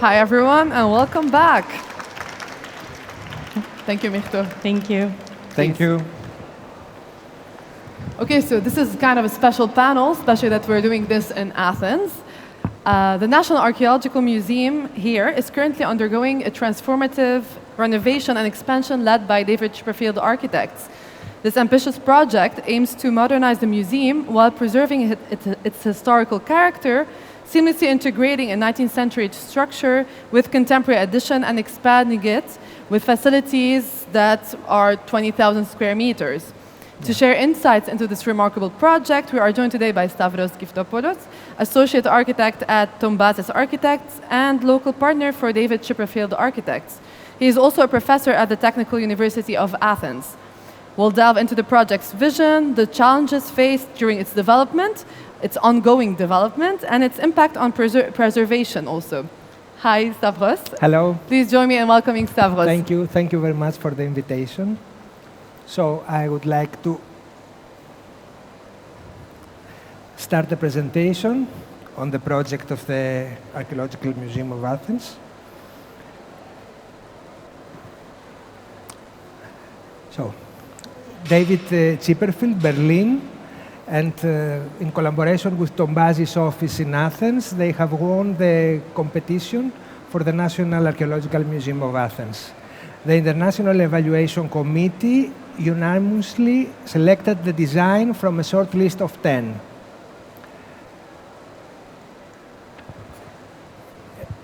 Hi, everyone, and welcome back. Thank you, 𝗏𝗏. Thank you. Thank you. Okay, so this is kind of a special panel, especially that we're doing this in Athens. The National Archaeological Museum here is currently undergoing a transformative renovation and expansion led by David Chipperfield Architects. This ambitious project aims to modernize the museum while preserving its historical character, seamlessly integrating a 19th century structure with contemporary addition and expanding it with facilities that are 20,000 square meters. To share insights into this remarkable project, we are joined today by Stavros Gyftopoulos, Associate Architect at Tombazis Architects and local partner for David Chipperfield Architects. He is also a professor at the Technical University of Athens. We'll delve into the project's vision, the challenges faced during its development, its ongoing development, and its impact on preservation also. Hi, Stavros. Hello. Please join me in welcoming Stavros. Thank you. Thank you very much for the invitation. So I would like to start the presentation on the project of the Archaeological Museum of Athens. So, David Chipperfield, Berlin, and in collaboration with Tombazis office in Athens, they have won the competition for the National Archaeological Museum of Athens. The International Evaluation Committee unanimously selected the design from a short list of 10.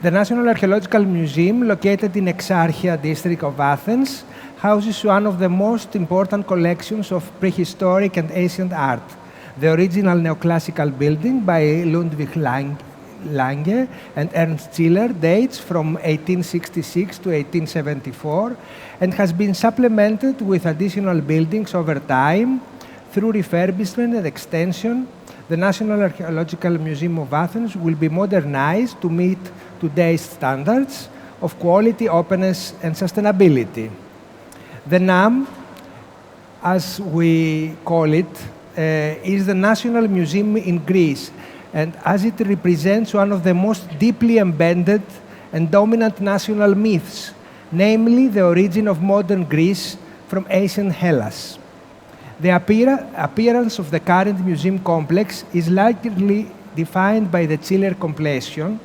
The National Archaeological Museum, located in 𝗥𝗲𝗽𝗃 district of Athens, houses one of the most important collections of prehistoric and ancient art, the original neoclassical building by 𝗏𝗏𝗽𝗏𝗏 and Ernst Ziller dates from 1866 to 1874 and has been supplemented with additional buildings over time through refurbishment and extension. The National Archaeological Museum of Athens will be modernized to meet today's standards of quality, openness, and sustainability. The NAM, as we call it, is the National Museum in Greece, and as it represents one of the most deeply embedded and dominant national myths, namely the origin of modern Greece from ancient Hellas. The appearance of the current museum complex is largely defined by the �値ller completion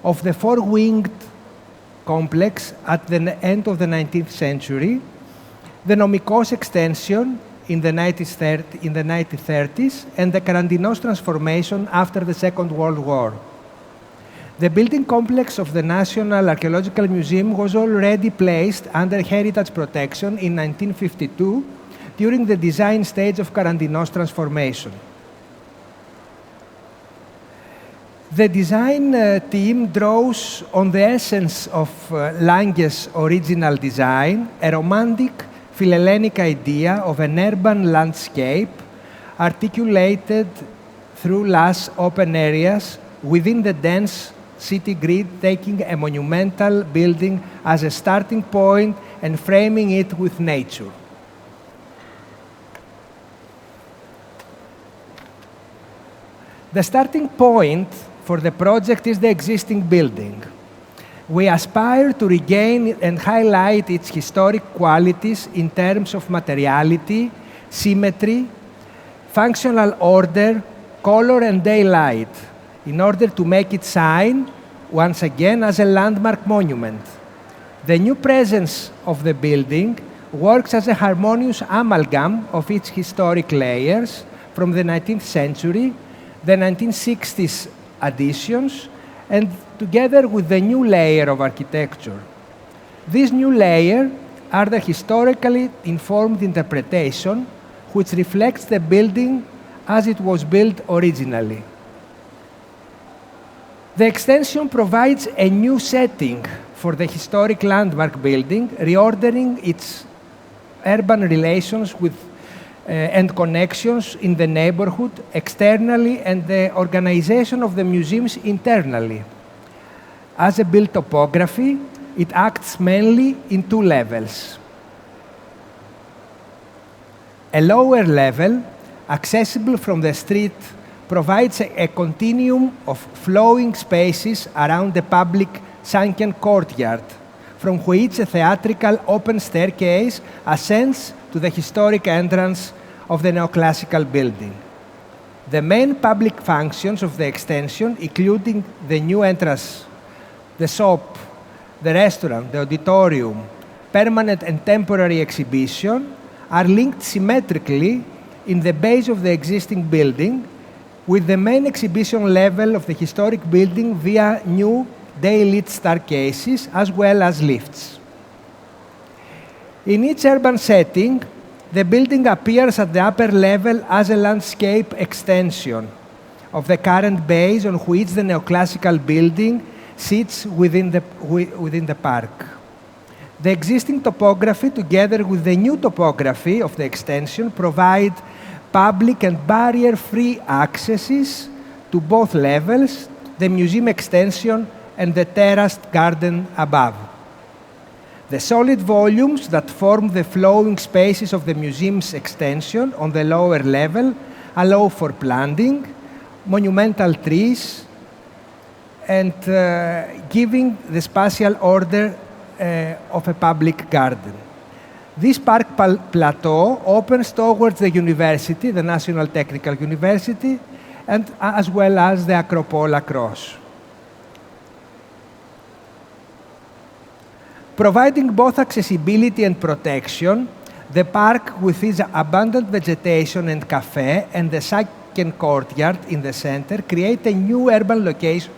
of the four-winged complex at the end of the 19th century, the 𝗏𝗏𝗏 extension in the 1930s, and the 𝗏𝗏𝗏 transformation after the Second World War. The building complex of the National Archaeological Museum was already placed under heritage protection in 1952 during the design stage of 𝗏𝗏𝗏 transformation. The design team draws on the essence of Lange's original design, a romantic Philhellenic idea of an urban landscape articulated through lush open areas within the dense city grid, taking a monumental building as a starting point and framing it with nature. The starting point for the project is the existing building. We aspire to regain and highlight its historic qualities in terms of materiality, symmetry, functional order, color, and daylight, in order to make it shine, once again, as a landmark monument. The new presence of the building works as a harmonious amalgam of its historic layers from the 19th century, the 1960s additions, and together with the new layer of architecture. This new layer are the historically informed interpretation which reflects the building as it was built originally. The extension provides a new setting for the historic landmark building, reordering its urban relations with and connections in the neighborhood externally and the organization of the museums internally. As a built topography, it acts mainly in two levels. A lower level, accessible from the street, provides a continuum of flowing spaces around the public 𝗂𝗃𝗀𝗃𝗀𝗃, from which a theatrical open staircase ascends to the historic entrance of the neoclassical building. The main public functions of the extension, including the new entrance, the shop, the restaurant, the auditorium, permanent and temporary exhibition, are linked symmetrically in the base of the existing building with the main exhibition level of the historic building via new day-lit staircases as well as lifts. In each urban setting, the building appears at the upper level as a landscape extension of the current base on which the neoclassical building sits within the park. The existing topography, together with the new topography of the extension, provide public and barrier-free accesses to both levels, the museum extension and the terraced garden above. The solid volumes that form the flowing spaces of the museum's extension on the lower level allow for planting, monumental trees, and giving the spatial order of a public garden. This park plateau opens towards the university, the National Technical University, and as well as the Acropole across. Providing both accessibility and protection, the park with its abundant vegetation and cafe and the second courtyard in the center create a new urban location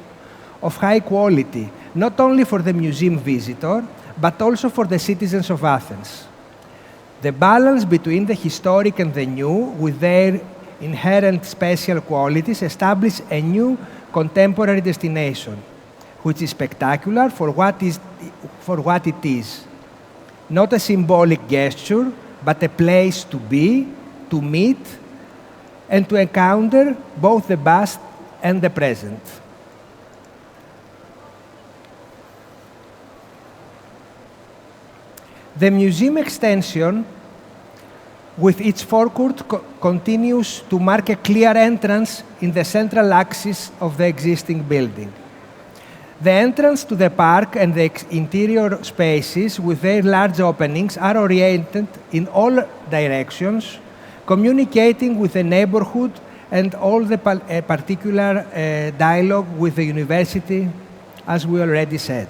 of high quality, not only for the museum visitor, but also for the citizens of Athens. The balance between the historic and the new, with their inherent special qualities, establish a new contemporary destination, which is spectacular for what it is. Not a symbolic gesture, but a place to be, to meet, and to encounter both the past and the present. The museum extension, with its forecourt, continues to mark a clear entrance in the central axis of the existing building. The entrance to the park and the interior spaces with their large openings are oriented in all directions, communicating with the neighborhood and all the particular dialogue with the university, as we already said.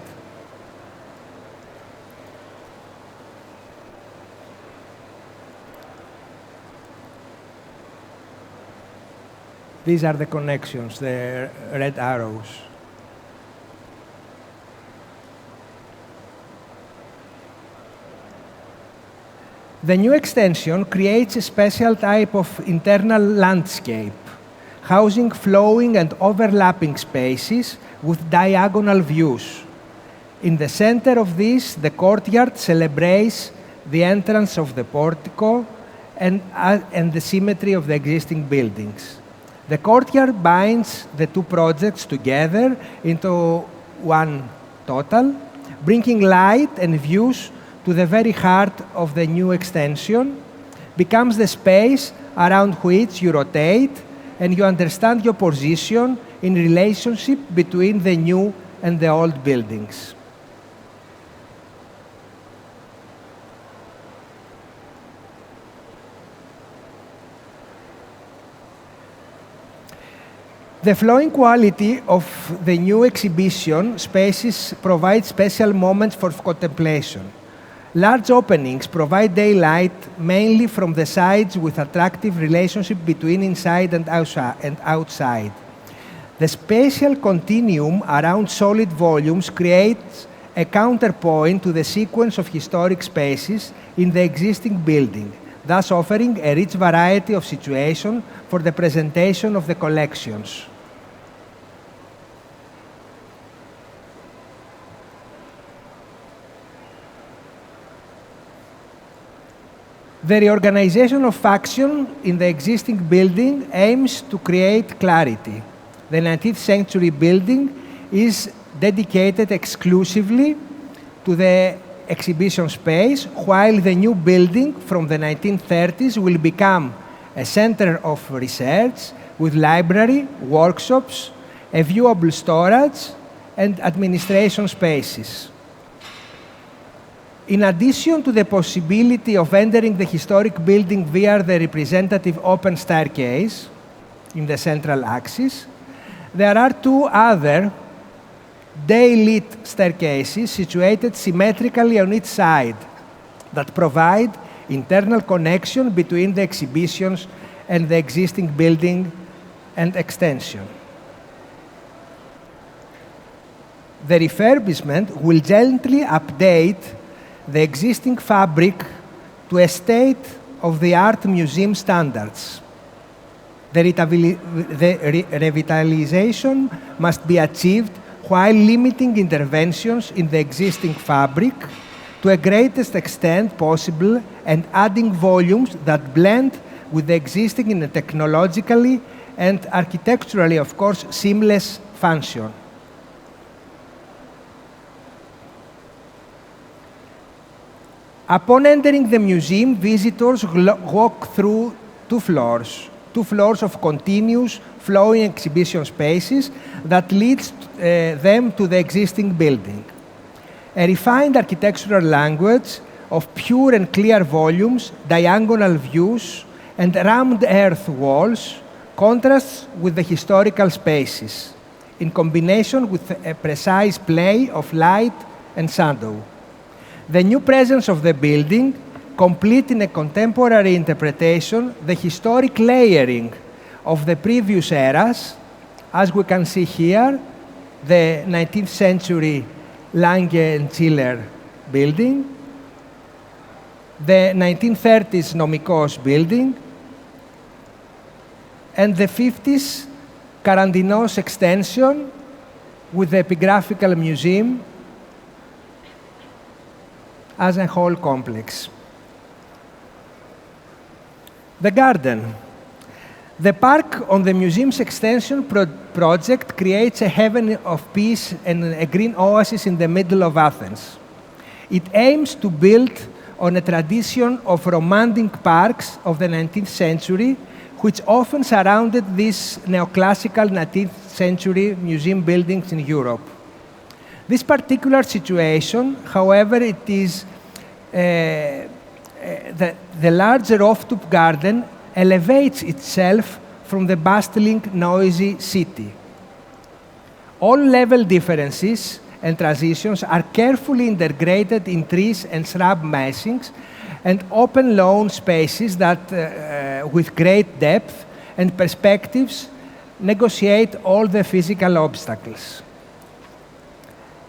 These are the connections, the red arrows. The new extension creates a special type of internal landscape, housing flowing and overlapping spaces with diagonal views. In the center of this, the courtyard celebrates the entrance of the portico and the symmetry of the existing buildings. The courtyard binds the two projects together into one total, bringing light and views to the very heart of the new extension, becomes the space around which you rotate and you understand your position in relationship between the new and the old buildings. The flowing quality of the new exhibition spaces provide special moments for contemplation. Large openings provide daylight mainly from the sides with attractive relationship between inside and outside. The spatial continuum around solid volumes creates a counterpoint to the sequence of historic spaces in the existing building, thus offering a rich variety of situations for the presentation of the collections. The reorganization of faction in the existing building aims to create clarity. The 19th century building is dedicated exclusively to the exhibition space, while the new building from the 1930s will become a center of research with library, workshops, a viewable storage, and administration spaces. In addition to the possibility of entering the historic building via the representative open staircase in the central axis, there are two other day-lit staircases situated symmetrically on each side that provide internal connection between the exhibitions and the existing building and extension. The refurbishment will gently update the existing fabric to a state-of-the-art museum standards. The revitalization must be achieved while limiting interventions in the existing fabric to a greatest extent possible and adding volumes that blend with the existing in a technologically and architecturally, of course, seamless function. Upon entering the museum, visitors walk through two floors of continuous flowing exhibition spaces that leads them to the existing building. A refined architectural language of pure and clear volumes, diagonal views, and rammed earth walls contrasts with the historical spaces, in combination with a precise play of light and shadow. The new presence of the building, complete in a contemporary interpretation, the historic layering of the previous eras, as we can see here, the 19th century Lange and Schiller building, the 1930s 𝗏𝗏𝗃𝗀𝗏 building, and the 50s Karantinos extension with the Epigraphical Museum as a whole complex. The garden. The park on the museum's extension project creates a heaven of peace and a green oasis in the middle of Athens. It aims to build on a tradition of romantic parks of the 19th century, which often surrounded these neoclassical 19th century museum buildings in Europe. This particular situation, however, it is the larger rooftop garden elevates itself from the bustling, noisy city. All level differences and transitions are carefully integrated in trees and shrub masings and open lawn spaces that, with great depth and perspectives, negotiate all the physical obstacles.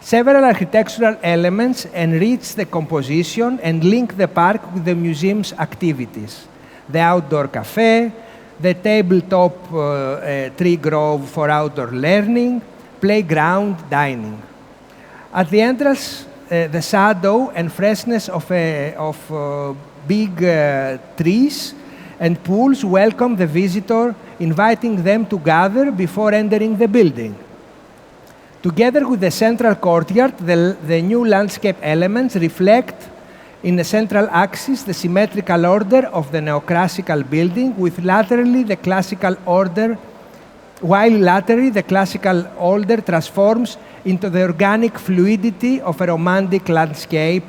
Several architectural elements enrich the composition and link the park with the museum's activities. The outdoor cafe, the tabletop tree grove for outdoor learning, playground dining. At the entrance, the shadow and freshness of big trees and pools welcome the visitor, inviting them to gather before entering the building. Together with the central courtyard, the new landscape elements reflect in the central axis the symmetrical order of the neoclassical building, with laterally the classical order, while laterally the classical order transforms into the organic fluidity of a romantic landscape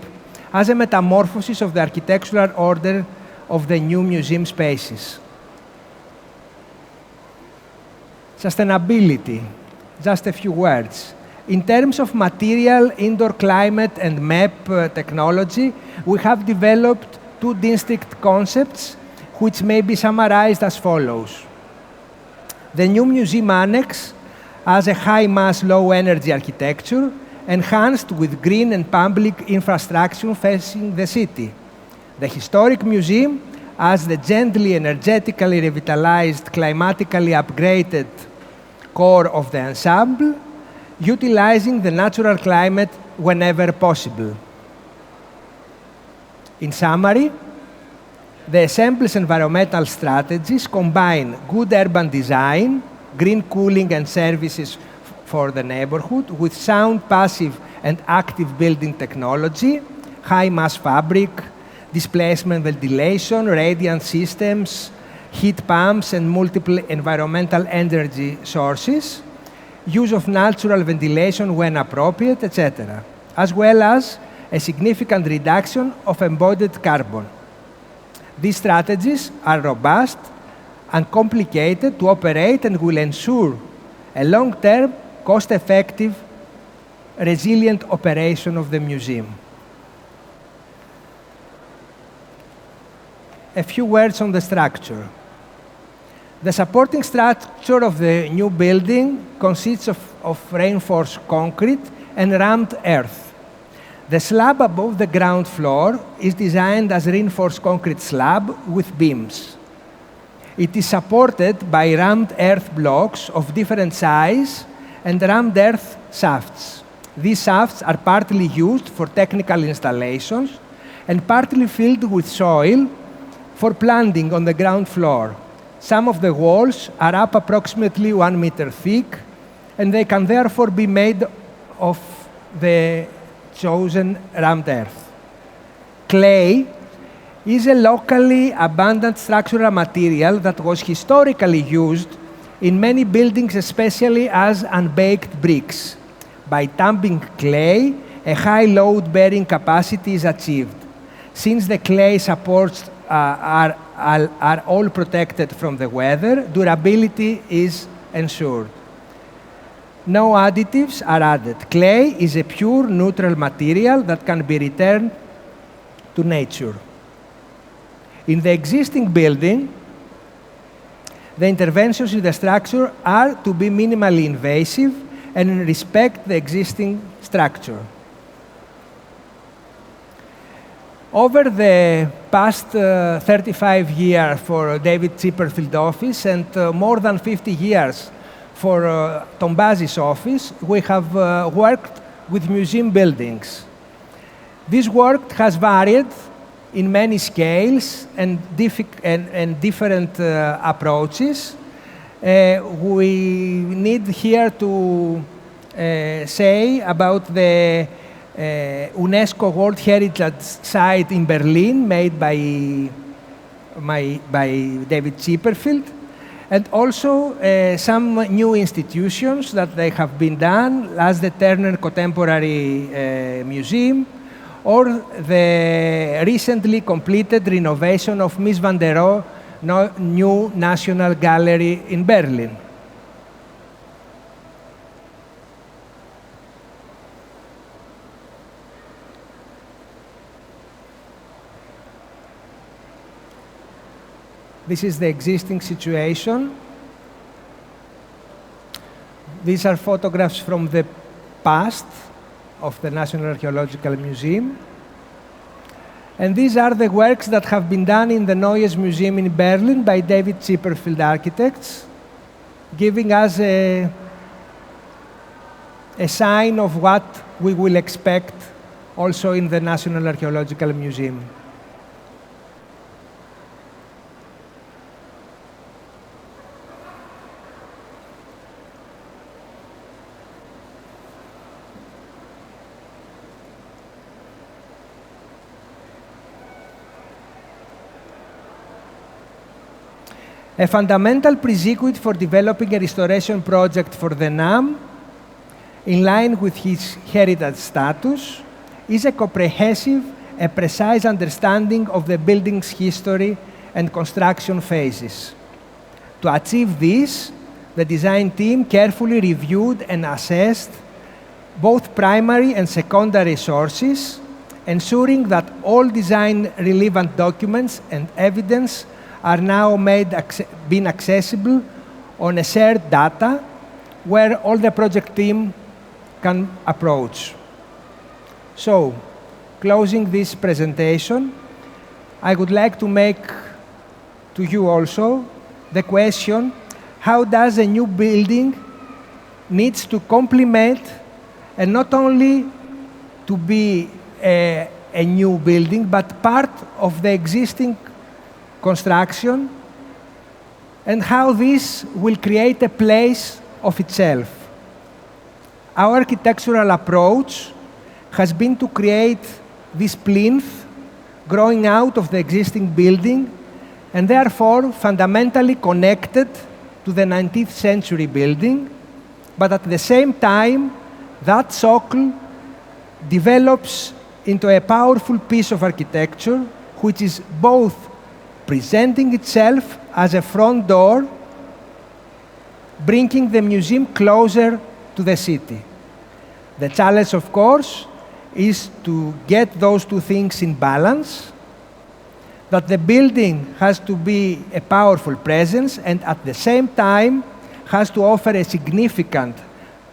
as a metamorphosis of the architectural order of the new museum spaces. Sustainability. Just a few words. In terms of material, indoor climate, and map technology, we have developed two distinct concepts which may be summarized as follows. The new museum annex as a high-mass, low-energy architecture, enhanced with green and public infrastructure facing the city. The historic museum as the gently, energetically revitalized, climatically upgraded core of the ensemble, utilizing the natural climate whenever possible. In summary, the ensemble's environmental strategies combine good urban design, green cooling and services for the neighborhood, with sound, passive, and active building technology, high mass fabric, displacement ventilation, radiant systems, heat pumps, and multiple environmental energy sources, use of natural ventilation when appropriate, etc., as well as a significant reduction of embodied carbon. These strategies are robust and complicated to operate and will ensure a long-term, cost-effective, resilient operation of the museum. A few words on the structure. The supporting structure of the new building consists of reinforced concrete and rammed earth. The slab above the ground floor is designed as reinforced concrete slab with beams. It is supported by rammed earth blocks of different size and rammed earth shafts. These shafts are partly used for technical installations and partly filled with soil for planting on the ground floor. Some of the walls are up approximately 1 meter thick, and they can therefore be made of the chosen rammed earth. Clay is a locally abundant structural material that was historically used in many buildings, especially as unbaked bricks. By dumping clay, a high load-bearing capacity is achieved. Since the clay supports are all protected from the weather, durability is ensured. No additives are added. Clay is a pure neutral material that can be returned to nature. In the existing building, the interventions in the structure are to be minimally invasive and respect the existing structure. Over the past 35 years for David Chipperfield office and more than 50 years for Tombazis office, we have worked with museum buildings. This work has varied in many scales and different approaches. We need here to say about the UNESCO World Heritage Site in Berlin, made by David Chipperfield, and also some new institutions that they have been done, as the Turner Contemporary Museum, or the recently completed renovation of Mies van der Rohe new National Gallery in Berlin. This is the existing situation. These are photographs from the past of the National Archaeological Museum. And these are the works that have been done in the Neues Museum in Berlin by David Chipperfield Architects, giving us a sign of what we will expect also in the National Archaeological Museum. A fundamental prerequisite for developing a restoration project for the NAM, in line with his heritage status, is a comprehensive and precise understanding of the building's history and construction phases. To achieve this, the design team carefully reviewed and assessed both primary and secondary sources, ensuring that all design-relevant documents and evidence are now been accessible on a shared data where all the project team can approach. So, closing this presentation, I would like to make to you also the question, how does a new building needs to complement and not only to be a new building, but part of the existing construction, and how this will create a place of itself. Our architectural approach has been to create this plinth growing out of the existing building and therefore fundamentally connected to the 19th century building, but at the same time, that socle develops into a powerful piece of architecture, which is both presenting itself as a front door, bringing the museum closer to the city. The challenge, of course, is to get those two things in balance, that the building has to be a powerful presence and at the same time has to offer a significant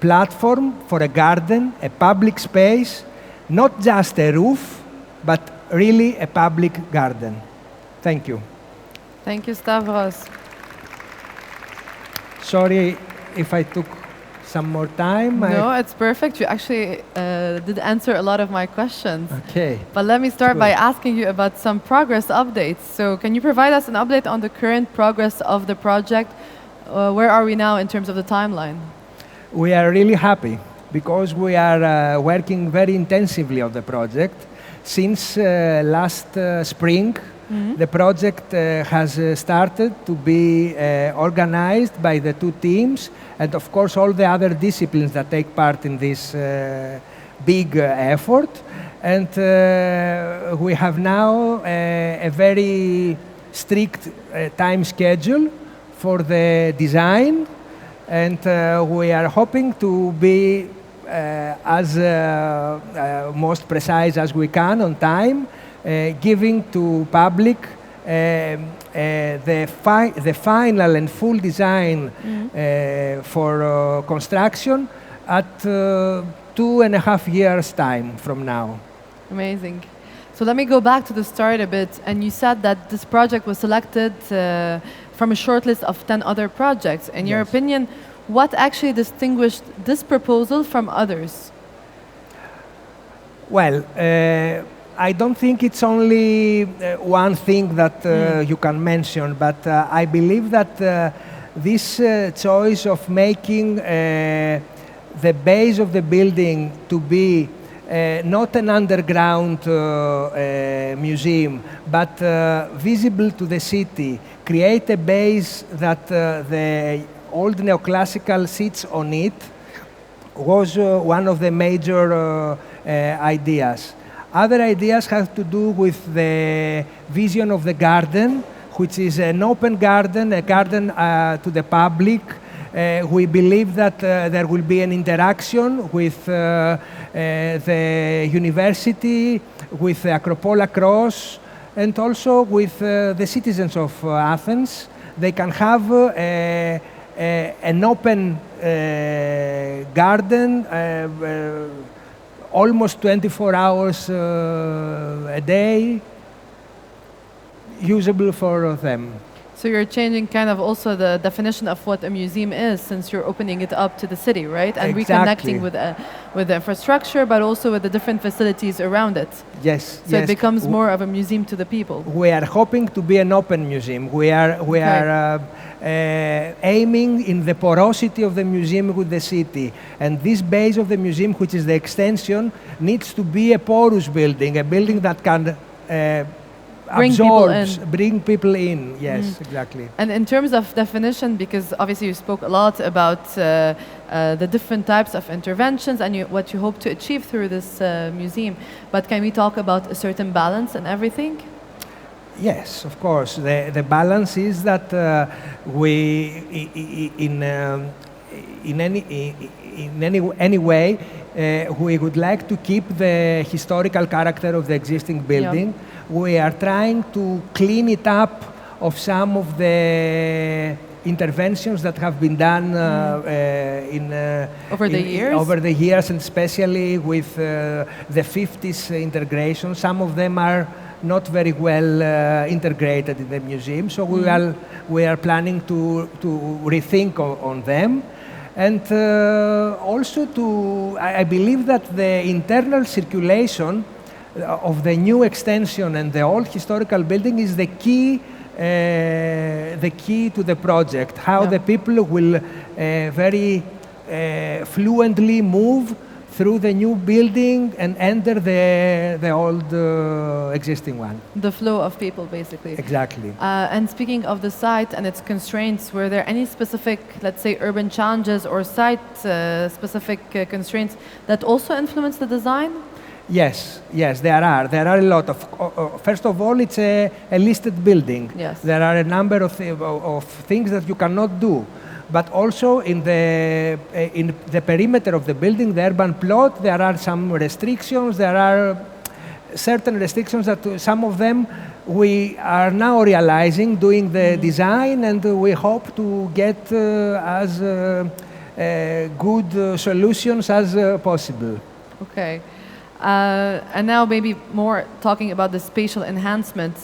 platform for a garden, a public space, not just a roof, but really a public garden. Thank you. Thank you, Stavros. Sorry if I took some more time. No, it's perfect. You actually did answer a lot of my questions. Okay. But let me start by asking you about some progress updates. So can you provide us an update on the current progress of the project? Where are we now in terms of the timeline? We are really happy because we are working very intensively on the project. Since last spring, the project has started to be organized by the two teams and, of course, all the other disciplines that take part in this big effort. And we have now a very strict time schedule for the design, and we are hoping to be as most precise as we can on time, giving to public the final and full design for construction at 2.5 years' time from now. Amazing. So let me go back to the start a bit. And you said that this project was selected from a short list of 10 other projects. In your opinion, what actually distinguished this proposal from others? Well, I don't think it's only one thing that you can mention, but I believe that this choice of making the base of the building to be not an underground museum, but visible to the city, create a base that the old neoclassical sits on it, was one of the major ideas. Other ideas have to do with the vision of the garden, which is an open garden, a garden to the public. We believe that there will be an interaction with the university, with the 𝗥𝗲𝗃𝗁, and also with the citizens of Athens. They can have an open garden almost 24 hours a day, usable for them. So you're changing kind of also the definition of what a museum is, since you're opening it up to the city, right? And reconnecting with the infrastructure, but also with the different facilities around it. Yes. So it becomes more of a museum to the people. We are hoping to be an open museum. We are aiming in the porosity of the museum with the city. And this base of the museum, which is the extension, needs to be a porous building, a building that can bring people in. Yes, exactly. And in terms of definition, because obviously you spoke a lot about the different types of interventions and what you hope to achieve through this museum, but can we talk about a certain balance and everything? Yes, of course. The balance is that any way we would like to keep the historical character of the existing building. Yep. We are trying to clean it up of some of the interventions that have been done over the years, and especially with the 50s integration. Some of them are not very well integrated in the museum, so we are planning to rethink on them. And also I believe that the internal circulation of the new extension and the old historical building is the key to the project. How the people will very fluently move through the new building and enter the old existing one. The flow of people, basically. Exactly. And speaking of the site and its constraints, were there any specific, let's say, urban challenges or site-specific constraints that also influence the design? Yes, there are. There are a lot of. First of all, it's a listed building. Yes. There are a number of things that you cannot do. But also in the perimeter of the building, the urban plot, there are some restrictions. There are certain restrictions that some of them we are now realizing doing the design, and we hope to get as good solutions as possible. Okay. And now maybe more talking about the spatial enhancement.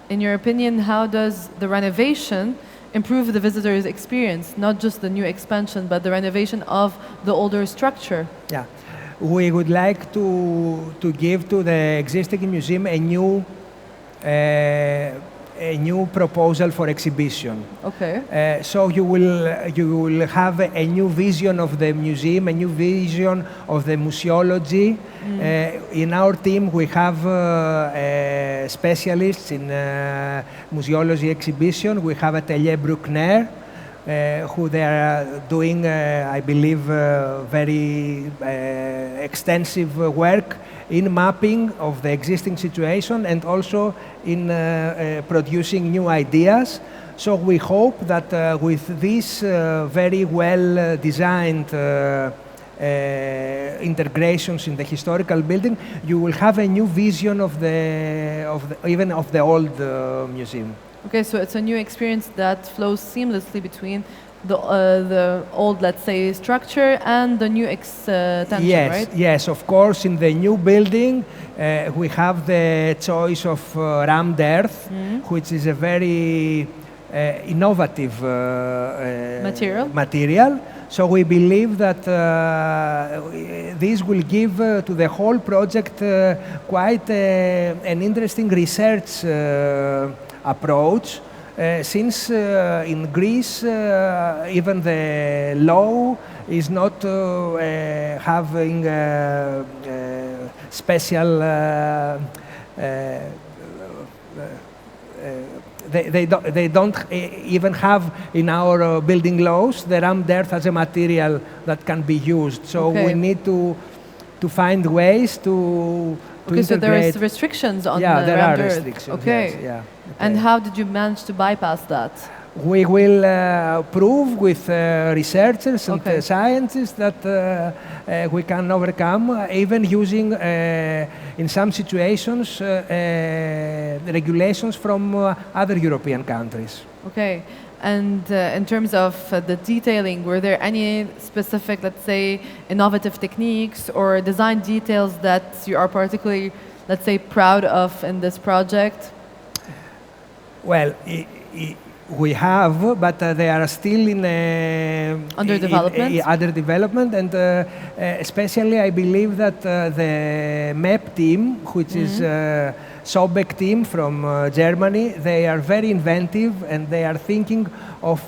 In your opinion, how does the renovation improve the visitor's experience, not just the new expansion, but the renovation of the older structure? Yeah, we would like to give to the existing museum a new proposal for exhibition. Okay. So you will have a new vision of the museum, a new vision of the museology. In our team, we have specialists in museology exhibition. We have Atelier Bruckner, who they are doing, I believe, very extensive work in mapping of the existing situation and also in producing new ideas. So we hope that with this very well designed integrations in the historical building, you will have a new vision of even of the old museum. Okay, so it's a new experience that flows seamlessly between the old, let's say, structure and the new extension, right? Yes, of course. In the new building, we have the choice of rammed earth, which is a very innovative material. So we believe that this will give to the whole project quite an interesting research approach. Since in Greece, even the law is not having special, they don't even have in our building laws the rammed earth as a material that can be used. So we need to find ways to integrate. So there is restrictions on the rammed earth. Yeah, there are restrictions. Okay. Yes, yeah. And how did you manage to bypass that? We will prove with researchers and scientists that we can overcome, even using, in some situations, regulations from other European countries. Okay. And in terms of the detailing, were there any specific, let's say, innovative techniques or design details that you are particularly, let's say, proud of in this project? Well, we have, but they are still in under development. And especially, I believe that the MEP team, which is 𝗏𝗃𝗃 team from Germany, they are very inventive and they are thinking of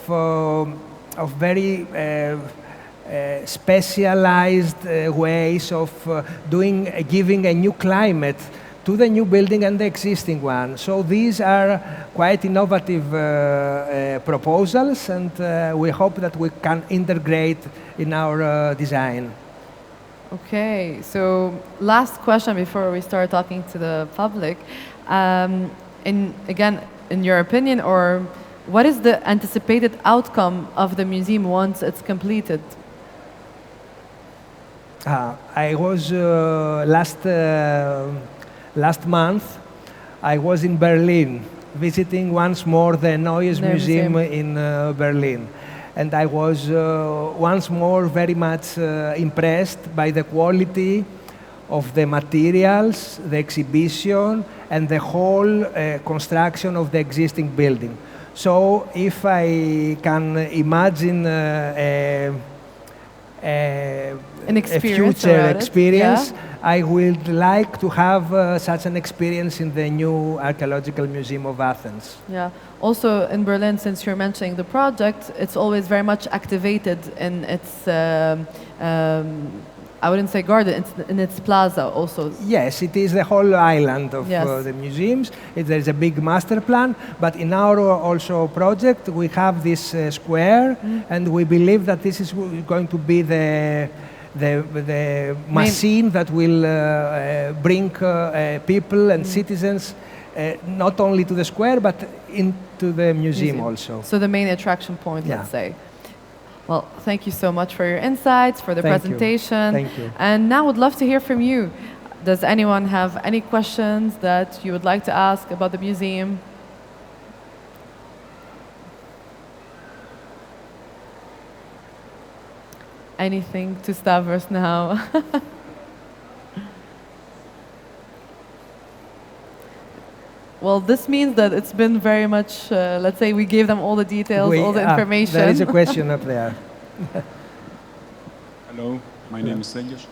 very specialized ways of giving a new climate to the new building and the existing one. So these are quite innovative proposals, and we hope that we can integrate in our design. Okay, so last question before we start talking to the public. Again, in your opinion, or what is the anticipated outcome of the museum once it's completed? I was last month, I was in Berlin, visiting once more the Neues Museum in Berlin. And I was once more very much impressed by the quality of the materials, the exhibition, and the whole construction of the existing building. So if I can imagine a future experience, I would like to have such an experience in the new Archaeological Museum of Athens. Yeah. Also in Berlin, since you're mentioning the project, it's always very much activated in its I wouldn't say garden, it's in its plaza also. Yes, it is the whole island of Yes. the museums. There is a big master plan, but in our also project we have this square, and we believe that this is going to be the machine that will bring people and citizens not only to the square but into the museum also. So the main attraction point, Yeah. let's say. Well, thank you so much for your insights, for the Thank you. presentation. Thank you. And now would love to hear from you. Does anyone have any questions that you would like to ask about the museum? Anything to Stavros now? Well, this means that it's been very much, let's say we gave them all the details, all the information. There is a question up there. Hello, my name is Stavros.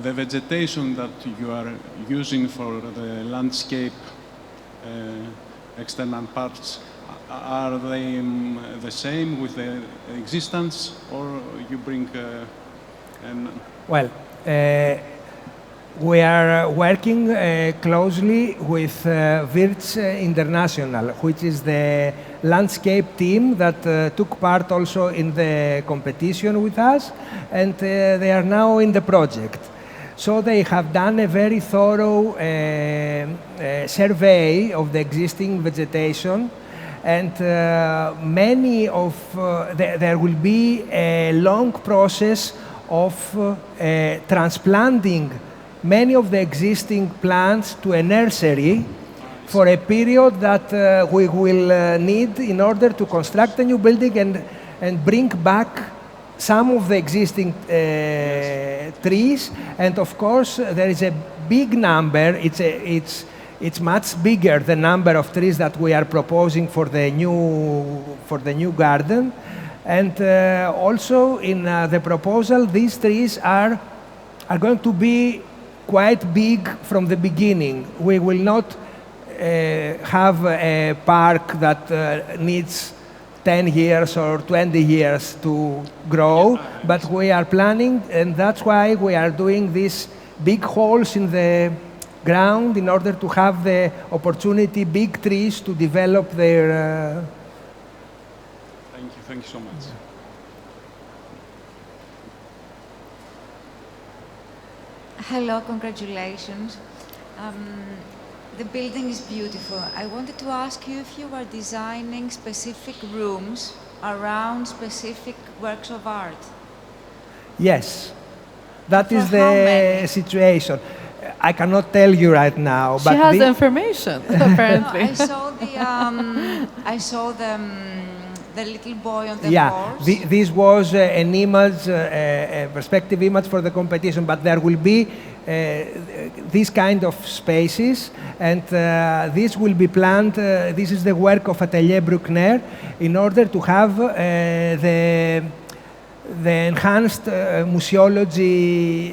The vegetation that you are using for the landscape external parts, are they the same with the existence, or you bring Well, we are working closely with 𝗏𝗏 International, which is the landscape team that took part also in the competition with us, and they are now in the project. So they have done a very thorough survey of the existing vegetation, and many of there will be a long process of transplanting many of the existing plants to a nursery for a period that we will need in order to construct a new building and bring back some of the existing trees. And of course, there is a big number. It's much bigger, the number of trees that we are proposing for the new garden. And also in the proposal, these trees are going to be quite big from the beginning. We will not have a park that needs 10 years or 20 years to grow, but we are planning, and that's why we are doing these big holes in the ground in order to have the opportunity, big trees, to develop their... Thank you so much. Hello, congratulations. The building is beautiful. I wanted to ask you if you were designing specific rooms around specific works of art. Yes, that is For how the many? situation. I cannot tell you right now, She but has the- information, No, apparently. I saw the little boy on the yeah, horse. this was an image, a perspective image for the competition, but there will be these kind of spaces, and this will be planned. This is the work of Atelier Bruckner in order to have the enhanced museology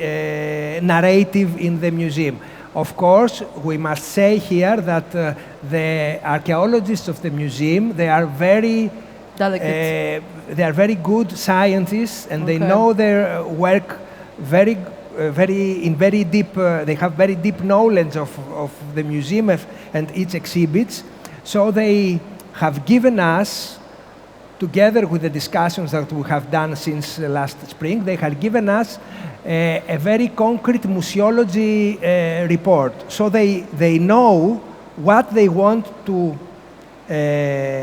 narrative in the museum. Of course, we must say here that the archaeologists of the museum, they are very Delicate. they are very good scientists, and they Okay. know their work very deep. They have very deep knowledge of the museum and its exhibits. So they have given us, together with the discussions that we have done since last spring, they have given us a very concrete museology report. So they know what they want to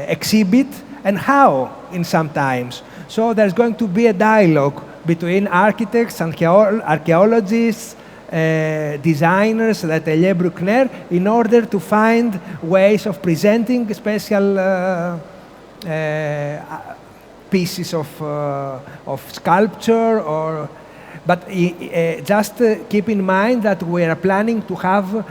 exhibit and how, in some times. So there's going to be a dialogue between architects and archaeologists, designers at Atelier Bruckner, in order to find ways of presenting special pieces of sculpture. But just keep in mind that we are planning to have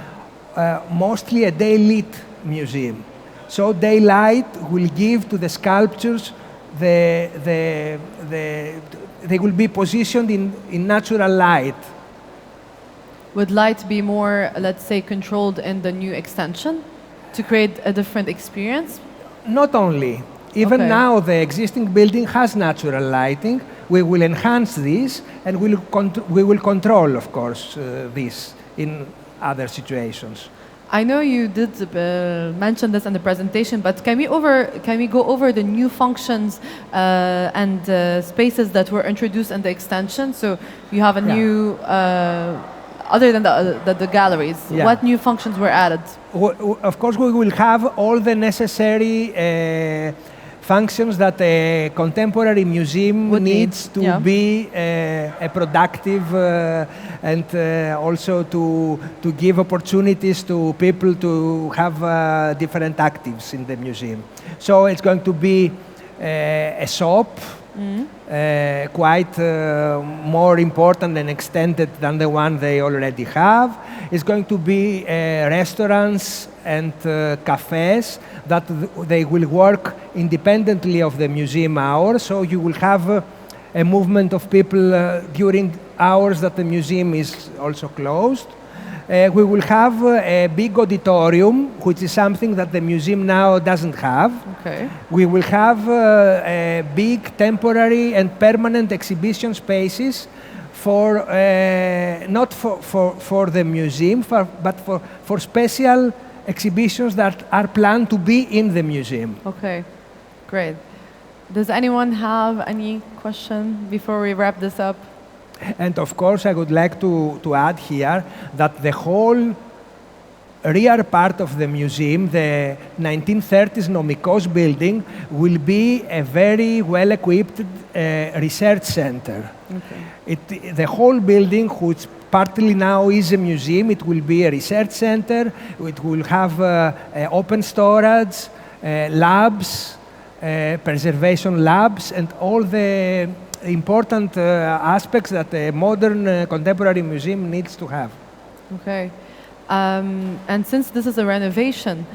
mostly a day-lit museum. So daylight will give to the sculptures they will be positioned in natural light. Would light be more, let's say, controlled in the new extension to create a different experience? Not only. Even Okay. now, the existing building has natural lighting, we will enhance this, and we will control, of course, this in other situations. I know you did mention this in the presentation, but can we go over the new functions and spaces that were introduced in the extension? So you have a new, other than the galleries, what new functions were added? Of course, we will have all the necessary functions that a contemporary museum needs to be a productive and also to give opportunities to people to have different actives in the museum. So it's going to be a shop, quite more important and extended than the one they already have. It's going to be restaurants and cafes that they will work independently of the museum hours, so you will have a movement of people during hours that the museum is also closed. We will have a big auditorium, which is something that the museum now doesn't have. Okay. We will have big temporary and permanent exhibition spaces for not for the museum, but for special exhibitions that are planned to be in the museum. Okay, great. Does anyone have any question before we wrap this up? And of course, I would like to add here that the whole rear part of the museum, the 1930s 𝗏𝗏𝗄𝗏 building, will be a very well-equipped research center. Okay. The whole building, which partly now is a museum, it will be a research center. It will have open storage, labs, preservation labs, and all the important aspects that a modern contemporary museum needs to have. Okay. And since this is a renovation,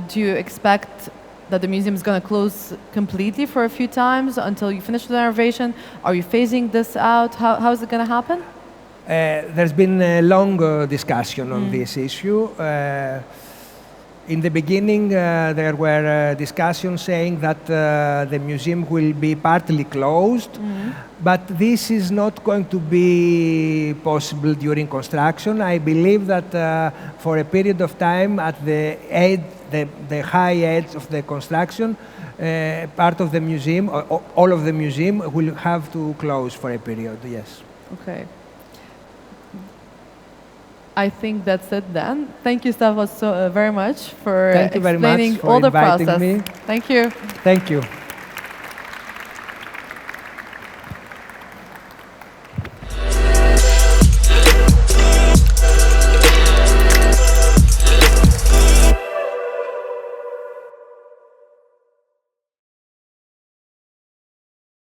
do you expect that the museum is going to close completely for a few times until you finish the renovation? Are you phasing this out? How is it going to happen? There's been a long discussion on this issue. In the beginning, there were discussions saying that the museum will be partly closed, but this is not going to be possible during construction. I believe that for a period of time, at the high edge of the construction, part of the museum, or all of the museum, will have to close for a period, yes. Okay. I think that's it then. Thank you, Stavros, so very much for explaining all the process. Me. Thank you. Thank you.